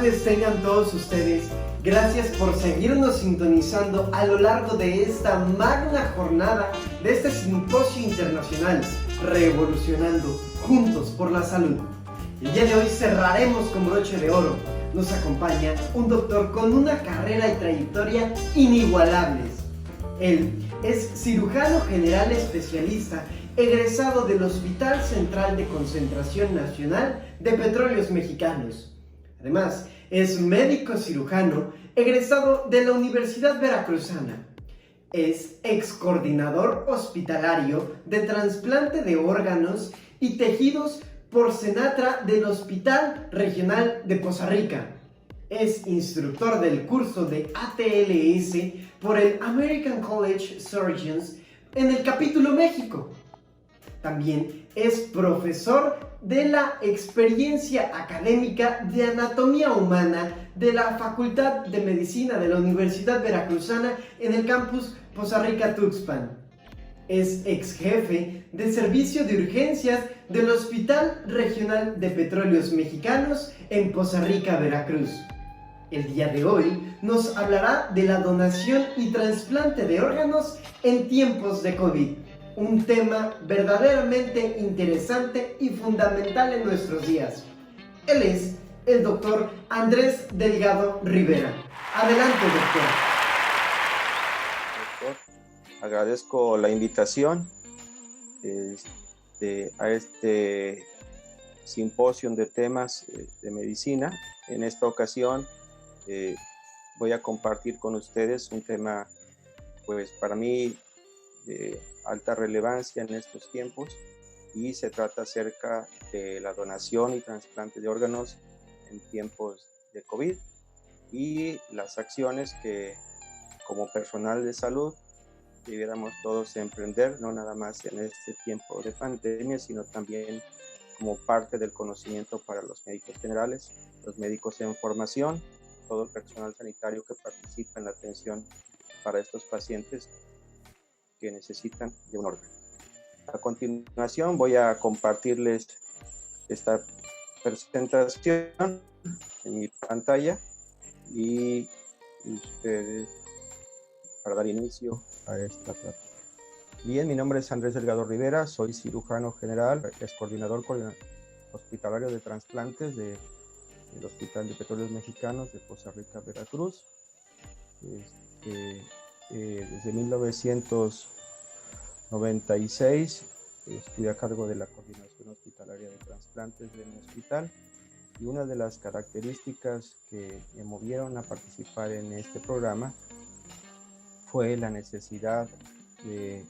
tardes tengan todos ustedes. Gracias por seguirnos sintonizando a lo largo de esta magna jornada de este simposio internacional Revolucionando Juntos por la Salud. El día de hoy cerraremos con broche de oro. Nos acompaña un doctor con una carrera y trayectoria inigualables. Él es cirujano general especialista, egresado del Hospital Central de Concentración Nacional de Petróleos Mexicanos. Además, es médico cirujano, egresado de la Universidad Veracruzana. Es excoordinador hospitalario de trasplante de órganos y tejidos por Senatra del Hospital Regional de Poza Rica. Es instructor del curso de ATLS por el American College Surgeons en el capítulo México. También es profesor de la experiencia académica de anatomía humana de la Facultad de Medicina de la Universidad Veracruzana en el campus Poza Rica Tuxpan. Es ex jefe de servicio de urgencias del Hospital Regional de Petróleos Mexicanos en Poza Rica, Veracruz. El día de hoy nos hablará de la donación y trasplante de órganos en tiempos de COVID. Un tema verdaderamente interesante y fundamental en nuestros días. Él es el doctor Andrés Delgado Rivera. Adelante, doctor. Agradezco la invitación a este simposio de temas de medicina. En esta ocasión voy a compartir con ustedes un tema, pues para mí, de alta relevancia en estos tiempos, y se trata acerca de la donación y trasplante de órganos en tiempos de COVID y las acciones que como personal de salud debiéramos todos emprender, no nada más en este tiempo de pandemia, sino también como parte del conocimiento para los médicos generales, los médicos en formación, todo el personal sanitario que participa en la atención para estos pacientes que necesitan de un órgano. A continuación voy a compartirles esta presentación en mi pantalla y ustedes, para dar inicio a esta plática. Bien, mi nombre es Andrés Delgado Rivera, soy cirujano general, es coordinador hospitalario de trasplantes del Hospital de Petróleos Mexicanos de Poza Rica, Veracruz. Desde 1996 estuve a cargo de la coordinación hospitalaria de trasplantes de mi hospital, y una de las características que me movieron a participar en este programa fue la necesidad de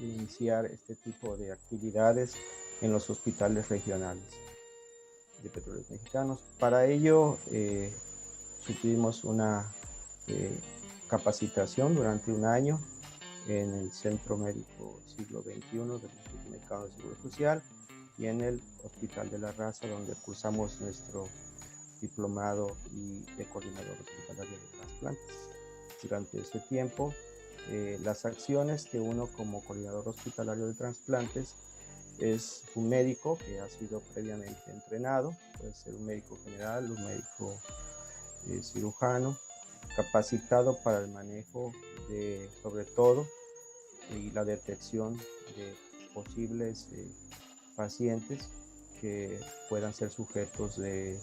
iniciar este tipo de actividades en los hospitales regionales de Petróleos Mexicanos. Para ello tuvimos una capacitación durante un año en el Centro Médico Siglo XXI del Instituto Mexicano de Seguro Social y en el Hospital de la Raza, donde cursamos nuestro diplomado de coordinador hospitalario de trasplantes. Durante ese tiempo, las acciones que uno como coordinador hospitalario de trasplantes es un médico que ha sido previamente entrenado, puede ser un médico general, un médico cirujano, capacitado para el manejo de, sobre todo, y la detección de posibles pacientes que puedan ser sujetos de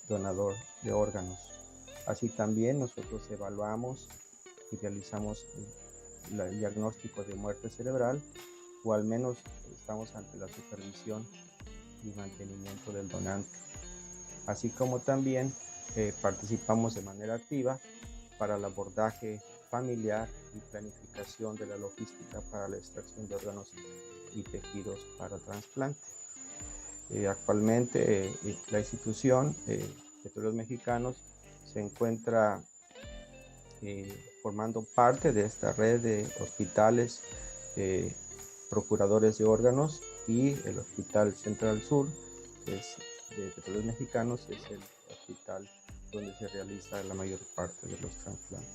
donador de órganos. Así también nosotros evaluamos y realizamos el diagnóstico de muerte cerebral, o al menos estamos ante la supervisión y mantenimiento del donante. Así como también participamos de manera activa para el abordaje familiar y planificación de la logística para la extracción de órganos y tejidos para trasplante. Actualmente la institución Petróleos Mexicanos se encuentra formando parte de esta red de hospitales procuradores de órganos, y el Hospital Central Sur de Petróleos Mexicanos es el hospital donde se realiza la mayor parte de los trasplantes.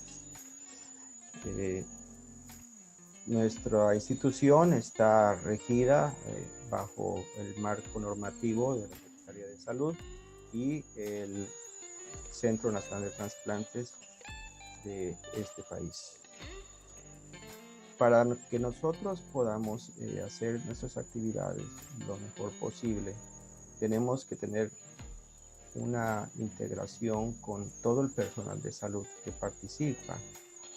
Nuestra institución está regida bajo el marco normativo de la Secretaría de Salud y el Centro Nacional de Trasplantes de este país. Para que nosotros podamos hacer nuestras actividades lo mejor posible, tenemos que tener una integración con todo el personal de salud que participa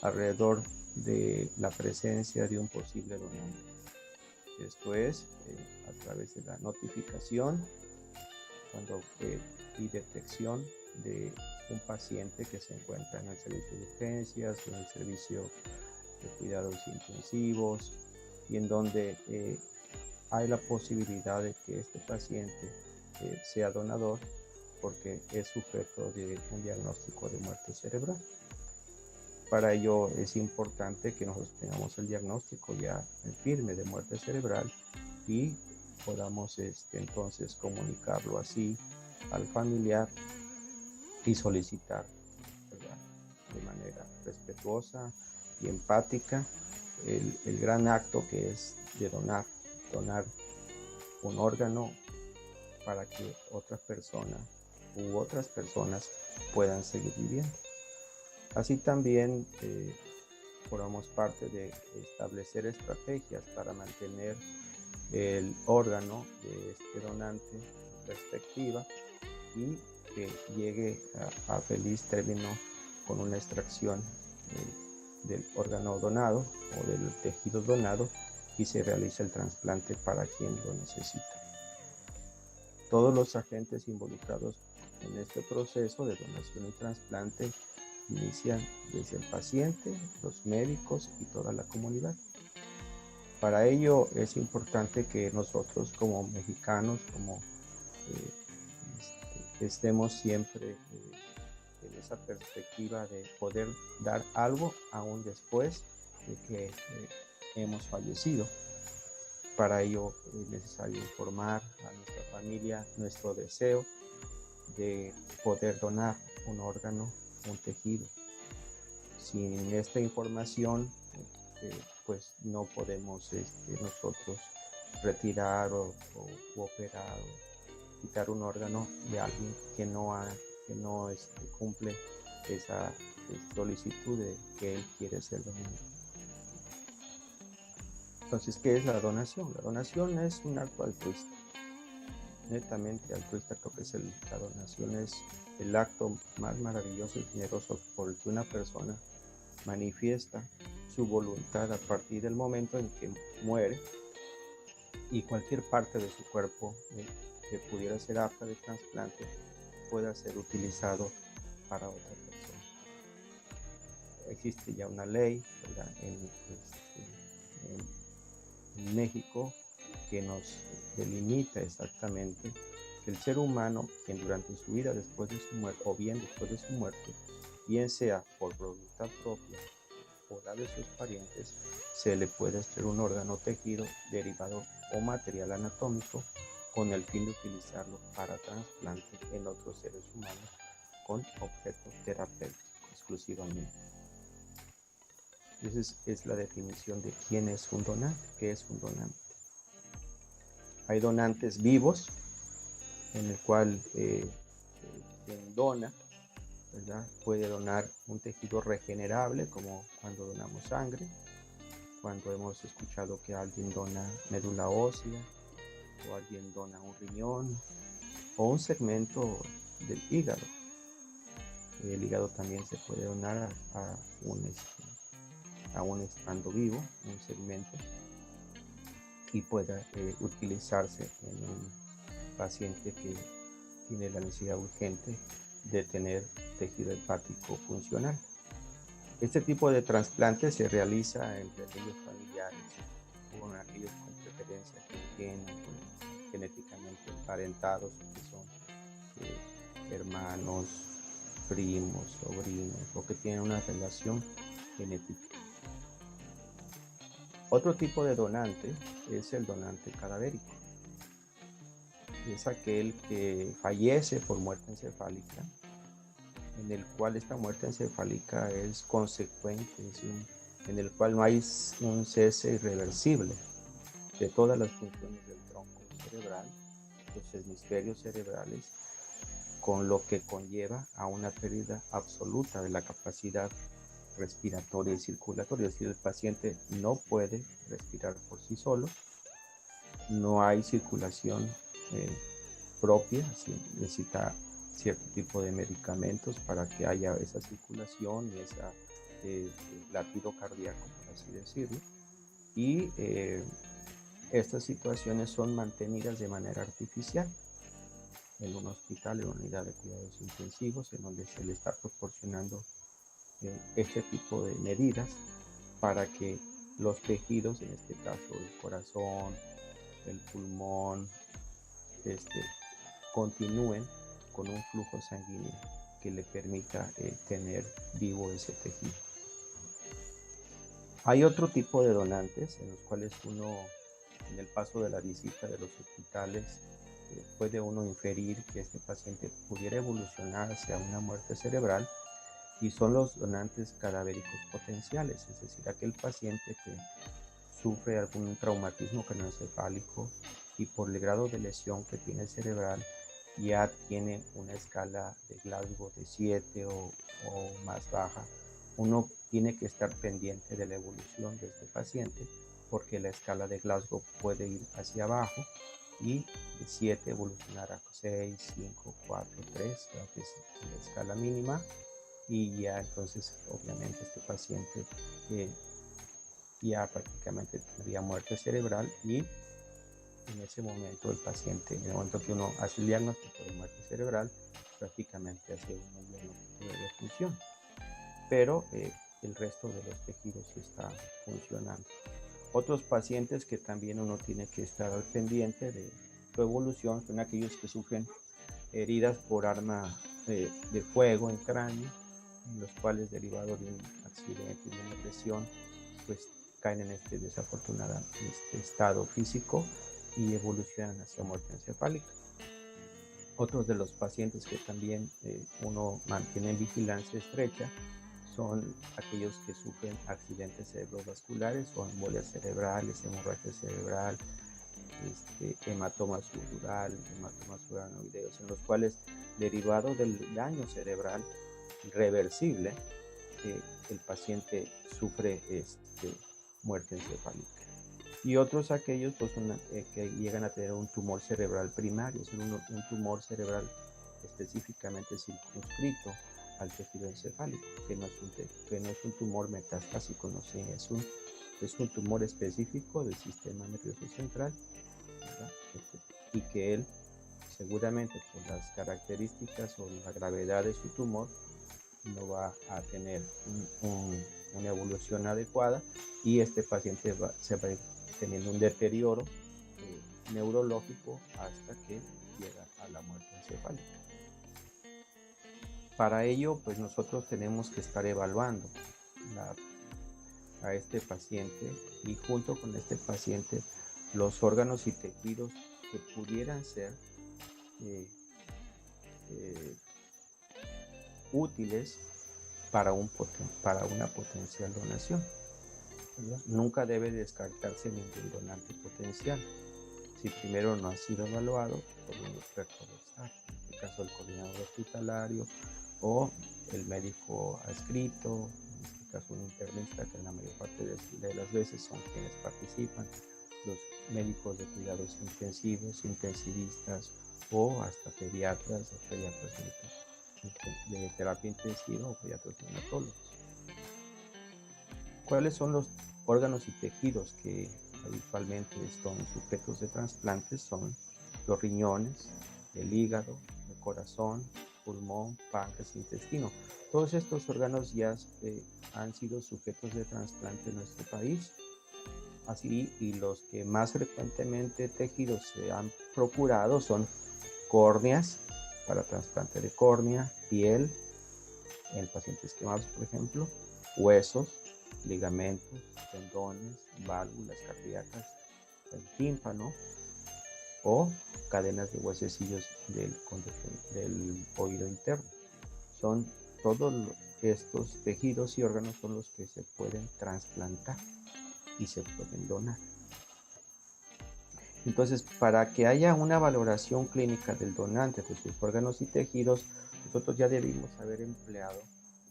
alrededor de la presencia de un posible donante. Esto es a través de la notificación cuando y detección de un paciente que se encuentra en el servicio de urgencias o en el servicio de cuidados intensivos y en donde hay la posibilidad de que este paciente sea donador porque es sujeto de un diagnóstico de muerte cerebral. Para ello es importante que nosotros tengamos el diagnóstico ya firme de muerte cerebral y podamos entonces comunicarlo así al familiar y solicitar, ¿verdad?, de manera respetuosa y empática el gran acto que es de donar un órgano para que otras personas puedan seguir viviendo. Así también formamos parte de establecer estrategias para mantener el órgano de este donante en perspectiva y que llegue a feliz término con una extracción del órgano donado o del tejido donado y se realiza el trasplante para quien lo necesita. Todos los agentes involucrados en este proceso de donación y trasplante inician desde el paciente, los médicos y toda la comunidad. Para ello es importante que nosotros como mexicanos, estemos siempre en esa perspectiva de poder dar algo aún después de que hemos fallecido. Para ello es necesario informar a nuestra familia nuestro deseo de poder donar un órgano, un tejido. Sin esta información, pues no podemos nosotros retirar o operar o quitar un órgano de alguien que no cumple esa solicitud de que él quiere ser donado. Entonces, ¿qué es la donación? La donación es un acto altruista, netamente altruista. Creo que la donación es el acto más maravilloso y generoso por el que una persona manifiesta su voluntad a partir del momento en que muere y cualquier parte de su cuerpo que pudiera ser apta de trasplante pueda ser utilizado para otra persona. Existe ya una ley, ¿verdad?, en México que nos delimita exactamente que el ser humano, quien durante su vida después de su muerte, o bien después de su muerte, bien sea por voluntad propia o la de sus parientes, se le puede hacer un órgano, tejido, derivado o material anatómico con el fin de utilizarlo para trasplante en otros seres humanos con objeto terapéutico exclusivamente. Esa es la definición de quién es un donante, qué es un donante. Hay donantes vivos, en el cual quien dona, ¿verdad?, puede donar un tejido regenerable, como cuando donamos sangre, cuando hemos escuchado que alguien dona médula ósea, o alguien dona un riñón, o un segmento del hígado. El hígado también se puede donar aún estando vivo, un segmento, y pueda utilizarse en un paciente que tiene la necesidad urgente de tener tejido hepático funcional. Este tipo de trasplante se realiza entre aquellos familiares con aquellos con preferencia que tienen genéticamente emparentados, que son hermanos, primos, sobrinos, o que tienen una relación genética. Otro tipo de donante es el donante cadavérico. Es aquel que fallece por muerte encefálica, en el cual esta muerte encefálica es consecuente, en el cual no hay un cese irreversible de todas las funciones del tronco cerebral, los hemisferios cerebrales, con lo que conlleva a una pérdida absoluta de la capacidad respiratoria y circulatoria. Es decir, el paciente no puede respirar por sí solo, no hay circulación propia, necesita cierto tipo de medicamentos para que haya esa circulación y ese latido cardíaco, por así decirlo. Y estas situaciones son mantenidas de manera artificial en un hospital, en una unidad de cuidados intensivos, en donde se le está proporcionando este tipo de medidas para que los tejidos, en este caso el corazón, el pulmón, continúen con un flujo sanguíneo que le permita tener vivo ese tejido. Hay otro tipo de donantes en los cuales uno, en el paso de la visita de los hospitales, puede uno inferir que este paciente pudiera evolucionar hacia una muerte cerebral, y son los donantes cadavéricos potenciales, es decir, aquel paciente que sufre algún traumatismo craneoencefálico y por el grado de lesión que tiene cerebral ya tiene una escala de Glasgow de 7 o más baja. Uno tiene que estar pendiente de la evolución de este paciente, porque la escala de Glasgow puede ir hacia abajo y de 7 evolucionar a 6, 5, 4, 3, que es la escala mínima, y ya entonces obviamente este paciente ya prácticamente tendría muerte cerebral, y en ese momento el paciente, en el momento que uno hace el diagnóstico de muerte cerebral, prácticamente hace un diagnóstico de defunción, pero el resto de los tejidos sí está funcionando. Otros pacientes que también uno tiene que estar al pendiente de su evolución son aquellos que sufren heridas por arma de fuego en cráneo, en los cuales, derivado de un accidente, de una lesión, pues caen en este desafortunado estado físico y evolucionan hacia muerte encefálica. Otros de los pacientes que también uno mantiene en vigilancia estrecha son aquellos que sufren accidentes cerebrovasculares o embolias cerebrales, hemorragia cerebral, hematomas uranoideos, en los cuales, derivado del daño cerebral irreversible, el paciente sufre muerte encefálica. Y otros aquellos pues, que llegan a tener un tumor cerebral primario, es un tumor cerebral específicamente circunscrito al tejido encefálico, que no es un tumor metastásico, no sé, es un tumor específico del sistema nervioso central, ¿verdad? Y que él, seguramente por las características o la gravedad de su tumor, no va a tener una evolución adecuada, y este paciente se va a ir teniendo un deterioro neurológico hasta que llega a la muerte encefálica. Para ello, pues nosotros tenemos que estar evaluando a este paciente, y junto con este paciente los órganos y tejidos que pudieran ser útiles para una potencial donación, ¿verdad? Nunca debe descartarse ningún donante potencial. Si primero no ha sido evaluado, podemos retroceder, en este caso el coordinador hospitalario o el médico adscrito, en este caso un internista, que en la mayor parte de las veces son quienes participan, los médicos de cuidados intensivos, intensivistas, o hasta pediatras de terapia intensiva o pediatras neonatólogos. ¿Cuáles son los órganos y tejidos que habitualmente son sujetos de trasplantes? Son los riñones, el hígado, el corazón, pulmón, páncreas, intestino. Todos estos órganos ya han sido sujetos de trasplante en nuestro país. Así, y los que más frecuentemente tejidos se han procurado son córneas, para trasplante de córnea, piel, en pacientes quemados, por ejemplo, huesos, ligamentos, tendones, válvulas cardíacas, el tímpano, o cadenas de huesecillos del oído interno. Son todos estos tejidos y órganos son los que se pueden trasplantar y se pueden donar. Entonces, para que haya una valoración clínica del donante de sus órganos y tejidos, nosotros ya debimos haber empleado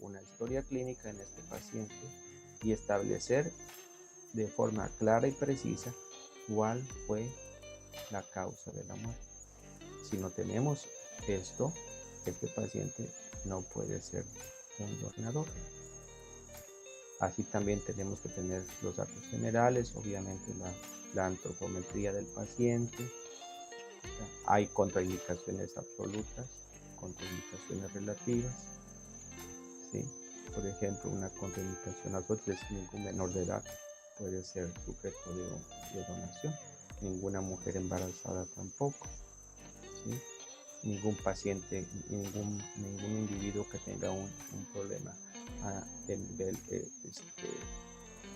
una historia clínica en este paciente y establecer de forma clara y precisa cuál fue la causa de la muerte. Si no tenemos esto, este paciente no puede ser un donador. Así también tenemos que tener los datos generales, obviamente la antropometría del paciente. Hay contraindicaciones absolutas, contraindicaciones relativas. ¿Sí? Por ejemplo, una contraindicación absoluta es ningún menor de edad puede ser sujeto de donación, ninguna mujer embarazada tampoco. ¿Sí? Ningún paciente, ningún individuo que tenga un problema de nivel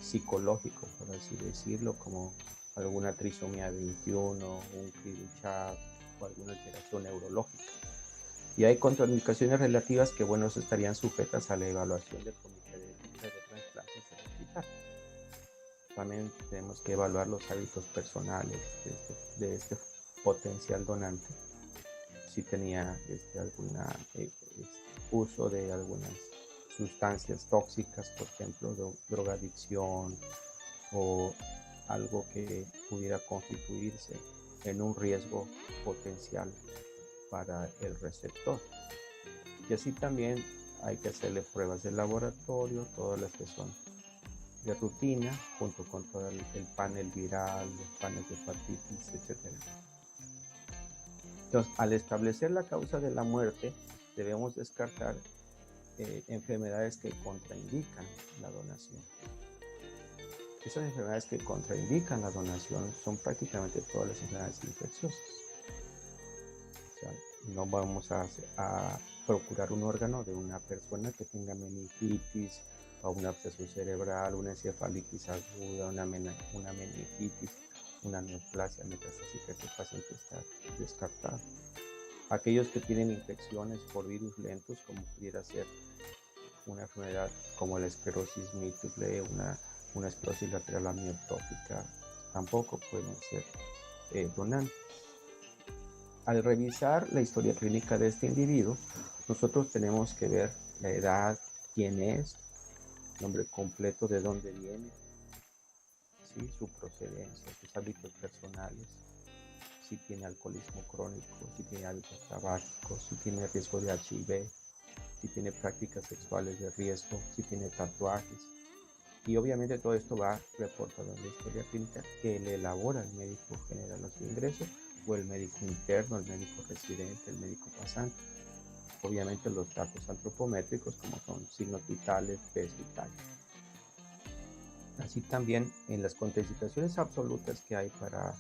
psicológico, por así decirlo, como alguna trisomía 21, un Cri-du-Chat o alguna alteración neurológica. Y hay contraindicaciones relativas que, bueno, estarían sujetas a la evaluación del comité de trasplantes del hospital. También tenemos que evaluar los hábitos personales de este potencial donante. Si tenía algún uso de algunas sustancias tóxicas, por ejemplo, drogadicción o algo que pudiera constituirse en un riesgo potencial para el receptor. Y así también hay que hacerle pruebas de laboratorio, todas las que son de rutina, junto con todo el panel viral, los paneles de hepatitis, etc. Entonces, al establecer la causa de la muerte, debemos descartar enfermedades que contraindican la donación. Esas enfermedades que contraindican la donación son prácticamente todas las enfermedades infecciosas. O sea, no vamos a procurar un órgano de una persona que tenga meningitis o un absceso cerebral, una encefalitis aguda, una meningitis, una neoplasia metastásica. Este paciente está descartado. Aquellos que tienen infecciones por virus lentos, como pudiera ser una enfermedad como la esclerosis múltiple, una esclerosis lateral amiotrófica, tampoco pueden ser donantes. Al revisar la historia clínica de este individuo, nosotros tenemos que ver la edad, quién es, nombre completo, de dónde viene, ¿sí? Su procedencia, sus hábitos personales, si tiene alcoholismo crónico, si tiene hábitos tabáquicos, si tiene riesgo de HIV, si tiene prácticas sexuales de riesgo, si tiene tatuajes. Y obviamente todo esto va reportado en la historia clínica que le elabora el médico general a su ingreso, o el médico interno, el médico residente, el médico pasante. Obviamente los datos antropométricos, como son signos vitales, peso y talla. Así también en las contraindicaciones absolutas que hay para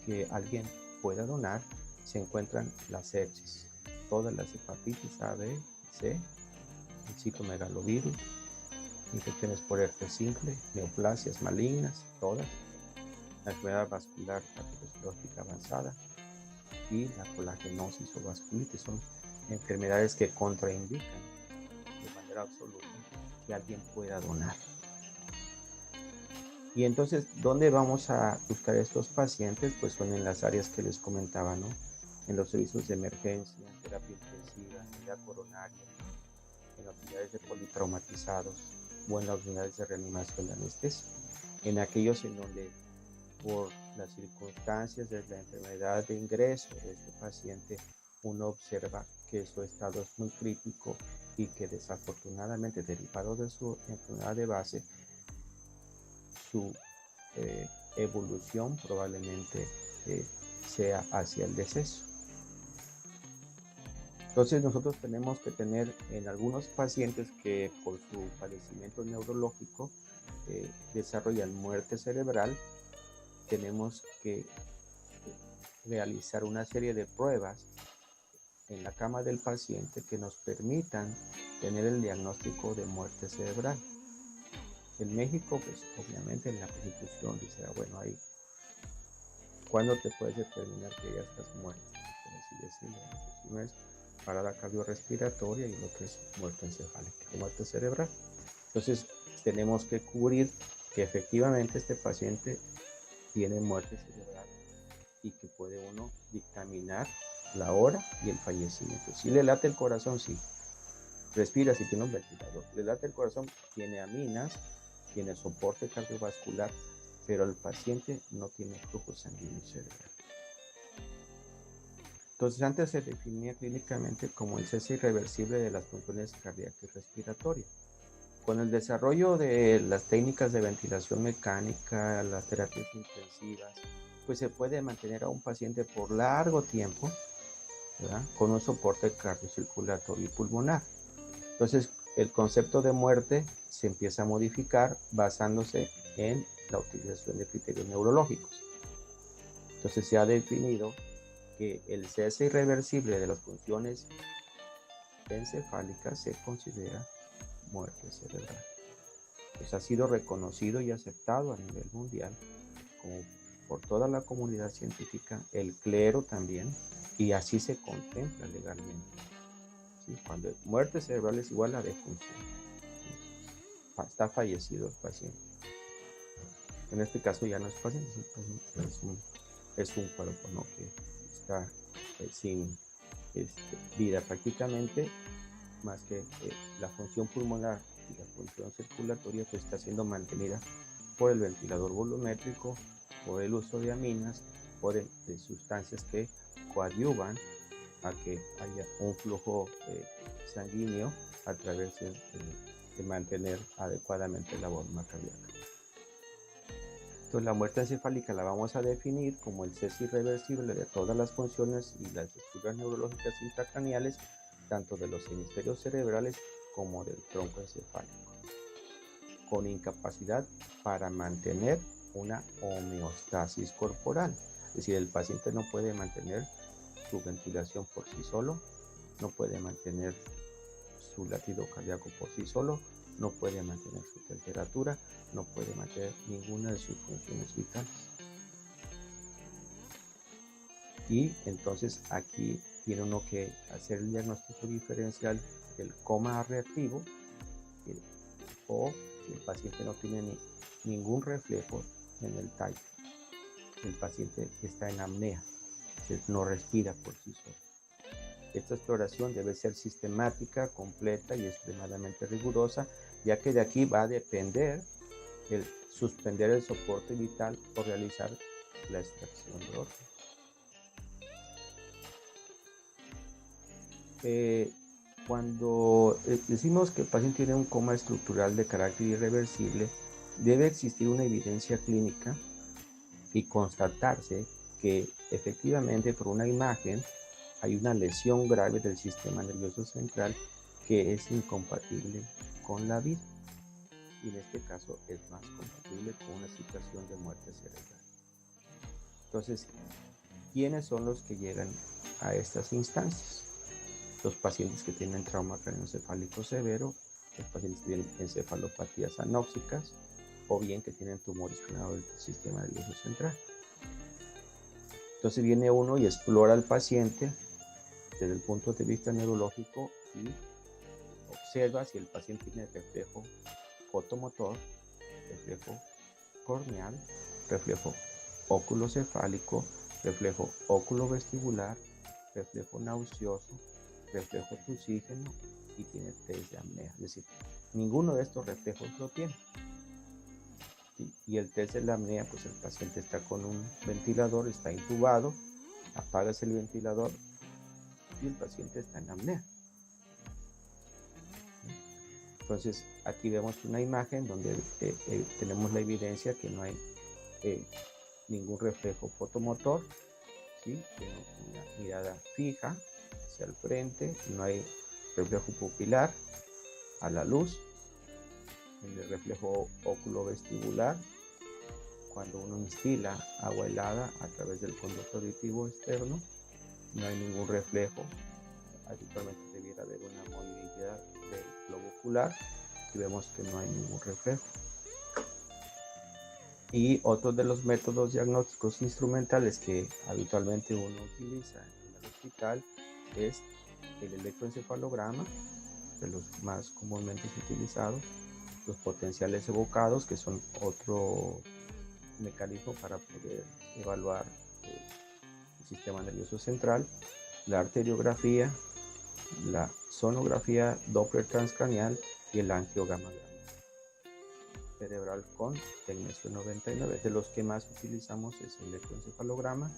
que alguien pueda donar, se encuentran las sepsis, todas las hepatitis A, B, C, el citomegalovirus, infecciones por herpes simple, neoplasias malignas, todas, la enfermedad vascular aterosclerótica avanzada y la colagenosis o vasculitis. Son enfermedades que contraindican de manera absoluta que alguien pueda donar. Y entonces, ¿dónde vamos a buscar estos pacientes? Pues son en las áreas que les comentaba, ¿no? En los servicios de emergencia, terapia intensiva, unidad coronaria, en las unidades de politraumatizados o en las unidades de reanimación de anestesia. En aquellos en donde, por las circunstancias de la enfermedad de ingreso de este paciente, uno observa que su estado es muy crítico y que desafortunadamente, derivado de su enfermedad de base, su evolución probablemente sea hacia el deceso. Entonces nosotros tenemos que tener en algunos pacientes que por su padecimiento neurológico desarrollan muerte cerebral, tenemos que realizar una serie de pruebas en la cama del paciente que nos permitan tener el diagnóstico de muerte cerebral. En México, pues obviamente en la Constitución dice, bueno, ahí, ¿cuándo te puedes determinar que ya estás muerto? Por así decirlo. Uno es parada cardiorrespiratoria y lo que es muerte encefálica, muerte cerebral. Entonces, tenemos que cubrir que efectivamente este paciente tiene muerte cerebral y que puede uno dictaminar la hora y el fallecimiento. Si le late el corazón, sí. Respira si tiene un ventilador. Le late el corazón, tiene aminas, tiene soporte cardiovascular, pero el paciente no tiene flujo sanguíneo cerebral. Entonces, antes se definía clínicamente como el cese irreversible de las funciones cardíacas y respiratorias. Con el desarrollo de las técnicas de ventilación mecánica, las terapias intensivas, pues se puede mantener a un paciente por largo tiempo, ¿verdad?, con un soporte cardiocirculatorio y pulmonar. Entonces, el concepto de muerte se empieza a modificar basándose en la utilización de criterios neurológicos. Entonces, se ha definido que el cese irreversible de las funciones encefálicas se considera muerte cerebral. Pues ha sido reconocido y aceptado a nivel mundial como por toda la comunidad científica, el clero también, y así se contempla legalmente. ¿Sí? Cuando muerte cerebral es igual a defunción. ¿Sí? Está fallecido el paciente. En este caso ya no es paciente, es un cuerpo, ¿no?, que está sin vida prácticamente, más que la función pulmonar y la función circulatoria pues está siendo mantenida por el ventilador volumétrico, por el uso de aminas, por de sustancias que coadyuvan a que haya un flujo sanguíneo a través de mantener adecuadamente la bomba cardíaca. Entonces, la muerte encefálica la vamos a definir como el cese irreversible de todas las funciones y las estructuras neurológicas intracraneales, tanto de los hemisferios cerebrales como del tronco encefálico, con incapacidad para mantener una homeostasis corporal. Es decir, el paciente no puede mantener su ventilación por sí solo, no puede mantener su latido cardíaco por sí solo, no puede mantener su temperatura, no puede mantener ninguna de sus funciones vitales. Y entonces aquí tiene uno que hacer el diagnóstico diferencial del coma reactivo, o si el paciente no tiene ningún reflejo en el tallo, el paciente está en apnea, no respira por sí solo. Esta exploración debe ser sistemática, completa y extremadamente rigurosa, ya que de aquí va a depender el suspender el soporte vital o realizar la extracción de órganos. Cuando decimos que el paciente tiene un coma estructural de carácter irreversible, debe existir una evidencia clínica y constatarse que efectivamente por una imagen hay una lesión grave del sistema nervioso central que es incompatible con la vida, y en este caso es más compatible con una situación de muerte cerebral. Entonces, ¿quiénes son los que llegan a estas instancias? Los pacientes que tienen trauma craneoencefálico severo, los pacientes que tienen encefalopatías anóxicas, o bien que tienen tumores craneales del sistema nervioso central. Entonces viene uno y explora al paciente desde el punto de vista neurológico y observa si el paciente tiene reflejo fotomotor, reflejo corneal, reflejo oculocefálico, reflejo oculovestibular, reflejo nauseoso, reflejo tusígeno y tiene test de apnea. Es decir, ninguno de estos reflejos lo tiene. Y el test de la apnea, pues el paciente está con un ventilador, está intubado, apagas el ventilador y el paciente está en apnea. Entonces, aquí vemos una imagen donde tenemos la evidencia que no hay ningún reflejo fotomotor, ¿sí? Tiene una mirada fija hacia el frente, no hay reflejo pupilar a la luz. En el reflejo oculovestibular, cuando uno instila agua helada a través del conducto auditivo externo, no hay ningún reflejo. Habitualmente debiera haber una movilidad del globo ocular y vemos que no hay ningún reflejo. Y otro de los métodos diagnósticos instrumentales que habitualmente uno utiliza en el hospital es el electroencefalograma, de los más comúnmente utilizados, los potenciales evocados, que son otro mecanismo para poder evaluar sistema nervioso central, la arteriografía, la sonografía Doppler transcranial y el angiogammagrama cerebral con tecnesio 99. De los que más utilizamos es el electroencefalograma,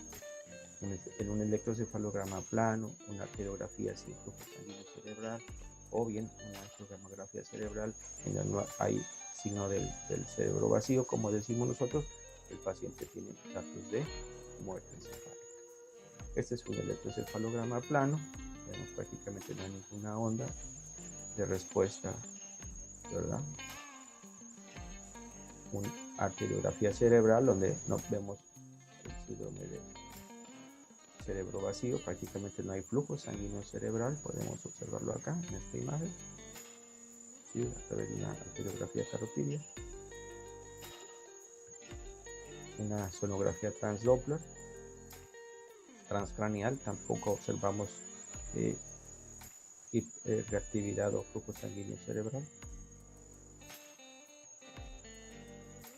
en un electroencefalograma plano, una arteriografía sin flujo sanguíneo cerebral, o bien una angiogamografía cerebral en la no hay signo del cerebro vacío, como decimos nosotros. El paciente tiene datos de muerte encefálica. Este es un electroencefalograma plano, vemos prácticamente no hay ninguna onda de respuesta, ¿verdad? Una arteriografía cerebral donde no vemos el síndrome de cerebro vacío, prácticamente no hay flujo sanguíneo cerebral, podemos observarlo acá en esta imagen, ¿sí? A través de una arteriografía carotidia, una sonografía transdoppler transcranial, tampoco observamos reactividad o flujo sanguíneo cerebral.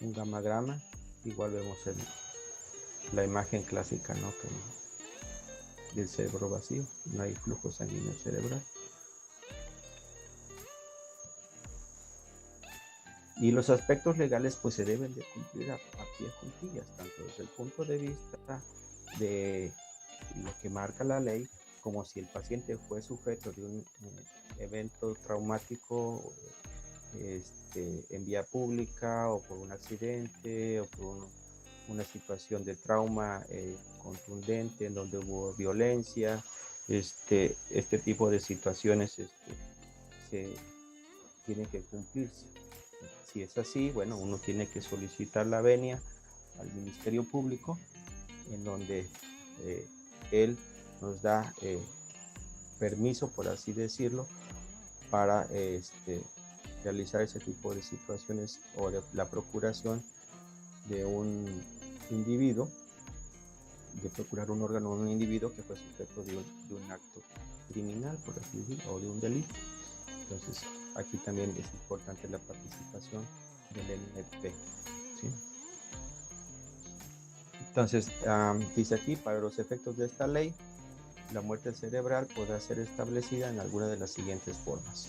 Un gammagrama, igual vemos en la imagen clásica, ¿no? Del cerebro vacío, no hay flujo sanguíneo cerebral. Y los aspectos legales pues se deben de cumplir a pie juntillas, tanto desde el punto de vista de lo que marca la ley, como si el paciente fue sujeto de un evento traumático en vía pública, o por un accidente, o por una situación de trauma contundente en donde hubo violencia. Este tipo de situaciones se tienen que cumplirse. Si es así, bueno, uno tiene que solicitar la venia al Ministerio Público, en donde él nos da permiso, por así decirlo, para realizar ese tipo de situaciones, o de la procuración de un individuo, de procurar un órgano de un individuo que fue sujeto de un acto criminal, por así decirlo, o de un delito. Entonces, aquí también es importante la participación del MP, ¿sí? Entonces, dice aquí, para los efectos de esta ley, la muerte cerebral podrá ser establecida en alguna de las siguientes formas.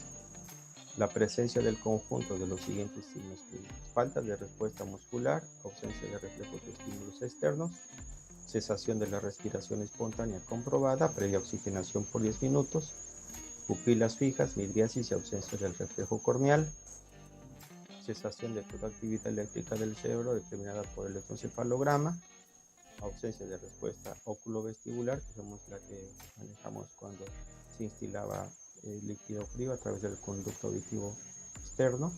La presencia del conjunto de los siguientes signos clínicos: falta de respuesta muscular, ausencia de reflejos de estímulos externos, cesación de la respiración espontánea comprobada, previa oxigenación por 10 minutos, pupilas fijas, midriasis y ausencia del reflejo corneal, cesación de toda actividad eléctrica del cerebro determinada por el electroencefalograma, ausencia de respuesta óculo-vestibular, que somos la que manejamos cuando se instilaba el líquido frío a través del conducto auditivo externo,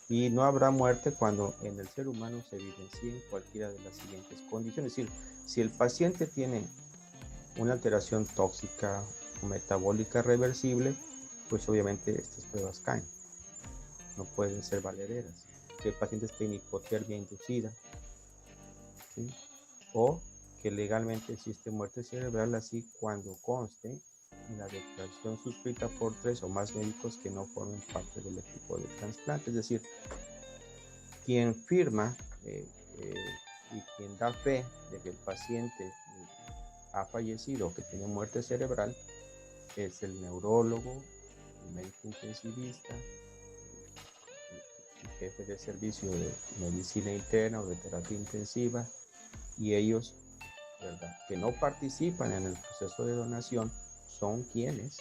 y no habrá muerte cuando en el ser humano se evidencien cualquiera de las siguientes condiciones. Es decir, si el paciente tiene una alteración tóxica o metabólica reversible, pues obviamente estas pruebas caen, no pueden ser valederas. Que el paciente esté en hipotermia inducida, ¿sí? O que legalmente existe muerte cerebral, así cuando conste en la declaración suscrita por 3 o más médicos que no formen parte del equipo de trasplante. Es decir, quien firma y quien da fe de que el paciente ha fallecido o que tiene muerte cerebral es el neurólogo, el médico intensivista, el jefe de servicio de medicina interna o de terapia intensiva, y ellos, ¿verdad?, que no participan en el proceso de donación, son quienes,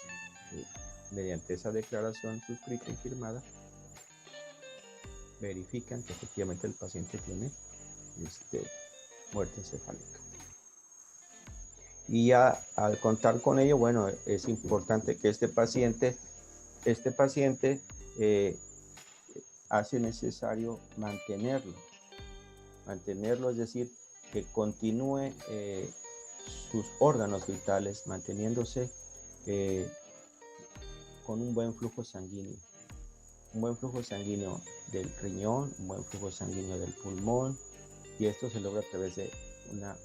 mediante esa declaración suscrita y firmada, verifican que efectivamente el paciente tiene muerte encefálica. Y ya al contar con ello, bueno, es importante que este paciente hace necesario mantenerlo, es decir, que continúe sus órganos vitales manteniéndose con un buen flujo sanguíneo. Un buen flujo sanguíneo del riñón, un buen flujo sanguíneo del pulmón, y esto se logra a través de una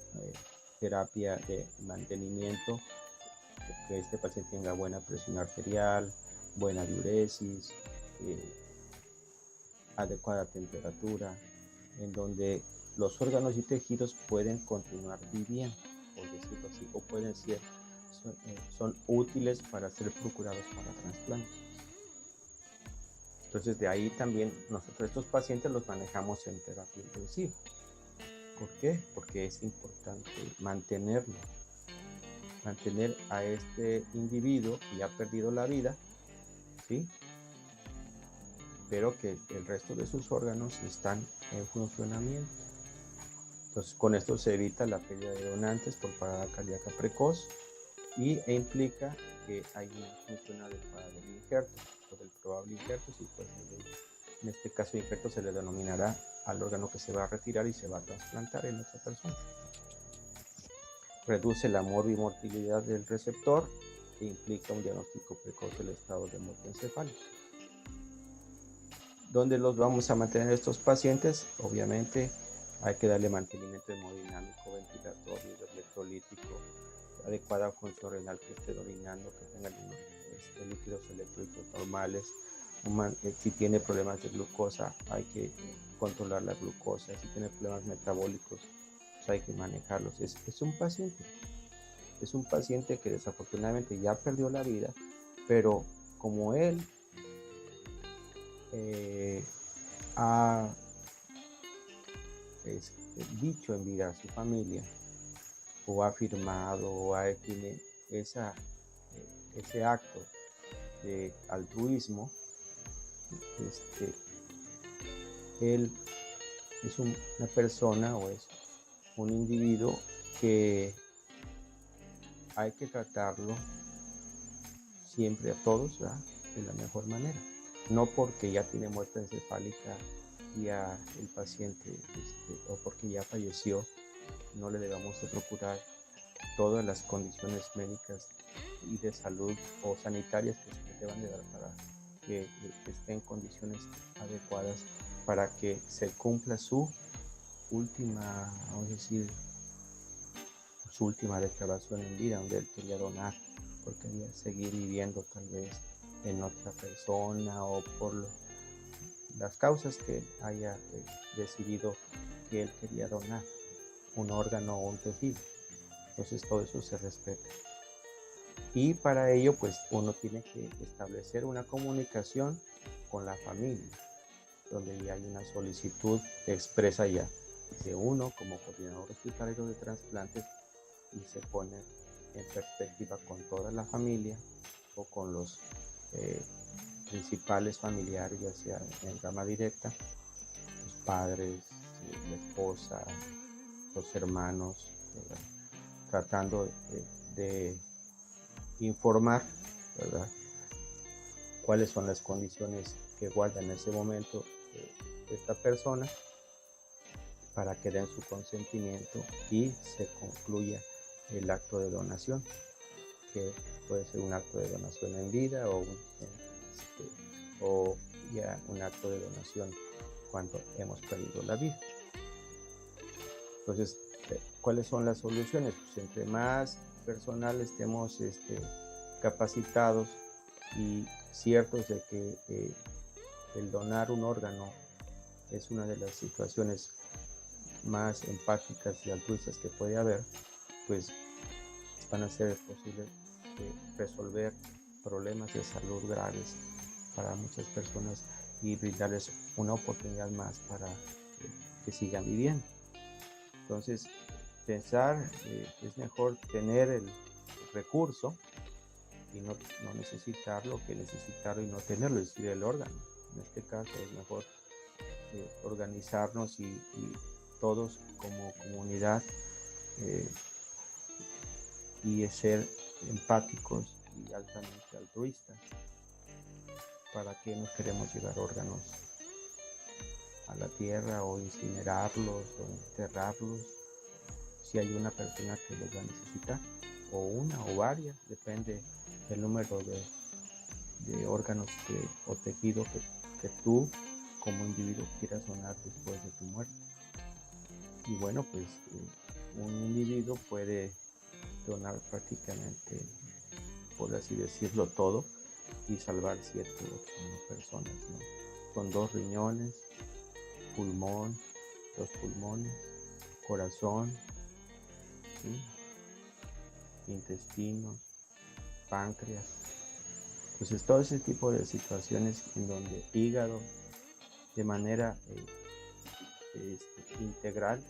terapia de mantenimiento, que este paciente tenga buena presión arterial, buena diuresis, adecuada temperatura, en donde los órganos y tejidos pueden continuar viviendo. por decirlo así, o pueden ser, son útiles para ser procurados para trasplante. Entonces de ahí también nosotros estos pacientes los manejamos en terapia intensiva. ¿Por qué? Porque es importante mantener a este individuo que ya ha perdido la vida, ¿sí? Pero que el resto de sus órganos están en funcionamiento. Entonces con esto se evita la pérdida de donantes por parada cardíaca precoz e implica que hay una función adecuada del injerto o del probable injerto, si pues en este caso injerto se le denominará al órgano que se va a retirar y se va a trasplantar en otra persona. Reduce la morbimortalidad del receptor e implica un diagnóstico precoz del estado de muerte encefálica. ¿Dónde los vamos a mantener estos pacientes? Obviamente hay que darle mantenimiento hemodinámico, ventilatorio, electrolítico, adecuada función renal, que esté orinando, que tenga líquidos electrolitos normales. Si tiene problemas de glucosa, hay que controlar la glucosa. Si tiene problemas metabólicos, pues hay que manejarlos. Es un paciente que desafortunadamente ya perdió la vida, pero como él ha dicho en vida a su familia, o ha firmado, o tiene ese acto de altruismo, él es una persona o es un individuo que hay que tratarlo siempre a todos, ¿verdad?, de la mejor manera. No porque ya tiene muerte encefálica ya el paciente o porque ya falleció, no le debamos de procurar todas las condiciones médicas y de salud o sanitarias que se deban de dar para que esté en condiciones adecuadas para que se cumpla su última, vamos a decir, su última declaración en vida, donde él quería donar, porque quería seguir viviendo tal vez en otra persona o por las causas que haya decidido que él quería donar un órgano o un tejido. Entonces todo eso se respeta. Y para ello, pues uno tiene que establecer una comunicación con la familia, donde ya hay una solicitud expresa ya de uno como coordinador hospitalario de trasplantes y se pone en perspectiva con toda la familia o con los principales familiares, ya sea en rama directa, los padres, la esposa, los hermanos, ¿verdad?, tratando de informar, ¿verdad?, cuáles son las condiciones que guarda en ese momento esta persona para que den su consentimiento y se concluya el acto de donación, que puede ser un acto de donación en vida o ya un acto de donación cuando hemos perdido la vida. Entonces, ¿cuáles son las soluciones? Pues entre más personal estemos capacitados y ciertos de que el donar un órgano es una de las situaciones más empáticas y altruistas que puede haber, pues van a ser posibles resolver problemas de salud graves para muchas personas y brindarles una oportunidad más para que sigan viviendo. Entonces, pensar es mejor tener el recurso y no necesitarlo que necesitarlo y no tenerlo, es decir, el órgano. En este caso es mejor organizarnos y todos como comunidad y ser empáticos y altamente altruistas. ¿Para qué nos queremos llevar órganos a la tierra o incinerarlos o enterrarlos si hay una persona que los va a necesitar, o una o varias, depende del número de órganos o tejido que tú como individuo quieras donar después de tu muerte? Y bueno, pues un individuo puede donar prácticamente, por así decirlo, todo y salvar 7 u 8 personas, ¿no? Con 2 riñones, pulmón, 2 pulmones, corazón, ¿sí?, intestino, páncreas. Entonces todo ese tipo de situaciones en donde hígado de manera integral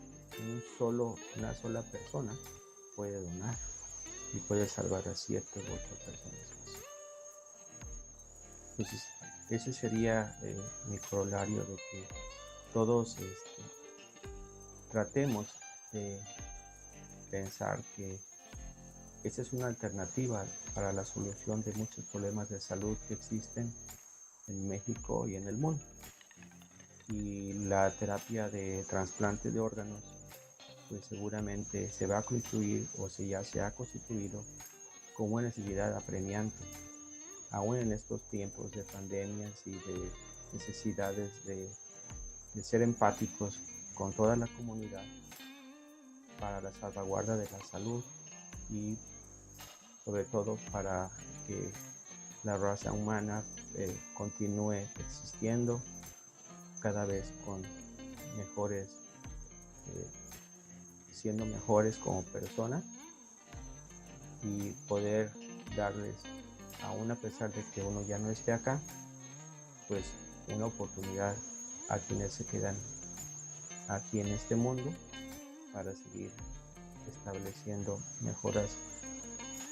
una sola persona puede donar y puede salvar a 7 u 8 personas más. Entonces ese sería mi corolario de que todos tratemos de pensar que esta es una alternativa para la solución de muchos problemas de salud que existen en México y en el mundo. Y la terapia de trasplante de órganos, pues seguramente se va a constituir o ya se ha constituido como una necesidad apremiante, aún en estos tiempos de pandemias y de necesidades de ser empáticos con toda la comunidad para la salvaguarda de la salud y sobre todo para que la raza humana continúe existiendo cada vez con mejores, siendo mejores como personas y poder darles, aún a pesar de que uno ya no esté acá, pues una oportunidad a quienes se quedan aquí en este mundo para seguir estableciendo mejoras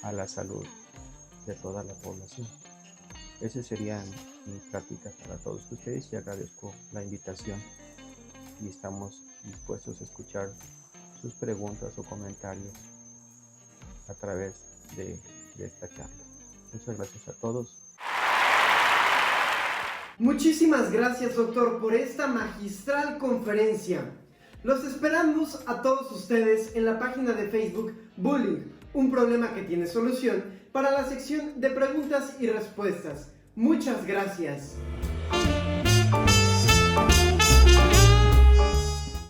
a la salud de toda la población. Esa sería mi plática para todos ustedes y agradezco la invitación y estamos dispuestos a escuchar sus preguntas o comentarios a través de esta charla. Muchas gracias a todos. Muchísimas gracias, doctor, por esta magistral conferencia. Los esperamos a todos ustedes en la página de Facebook Bullying, un problema que tiene solución, para la sección de preguntas y respuestas. Muchas gracias.